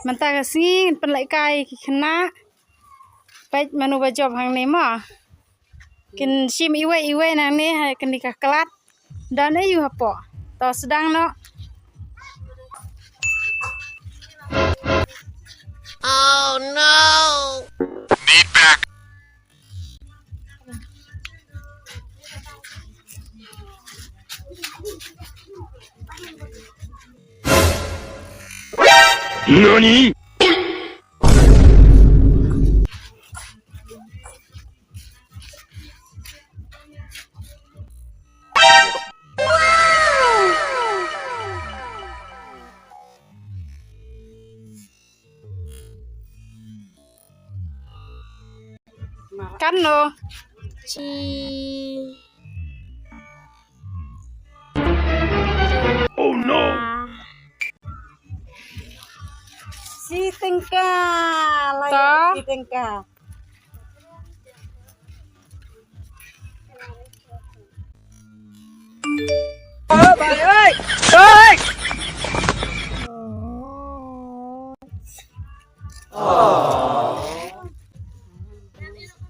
มันตากระซีเป็นไหลไก่คณะไปเมนูประจบทางนี้มั้งกินชิมอีเว้นางนี้ให้กันดีกับกลัดดอนได้อยู่หับปอต่อสดังเนาะ Oh no! Need back. NANI?กันเนาะชี Oh no! Si tengka Toh. si tengka. Oh, bà ơi! Ơi!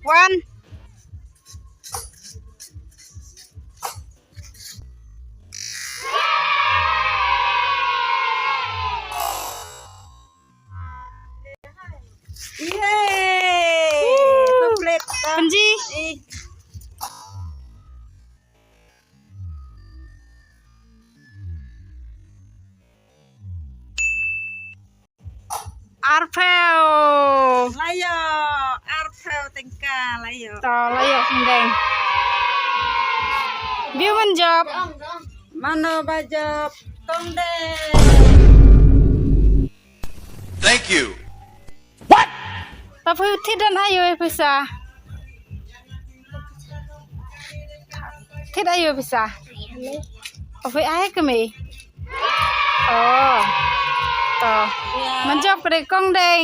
one Yeay! Komplit. Panji Arpel Layo, arpel tengka layo. ต่อระยะแดงบิวมันจบ Mana baju tonde? Thank you. ต่อพื้นที่ด้านอายุพิษาที่อายุพิษาเอาไปไอ้ก็มีอ๋อต่อมันจบกระเดกกองแดง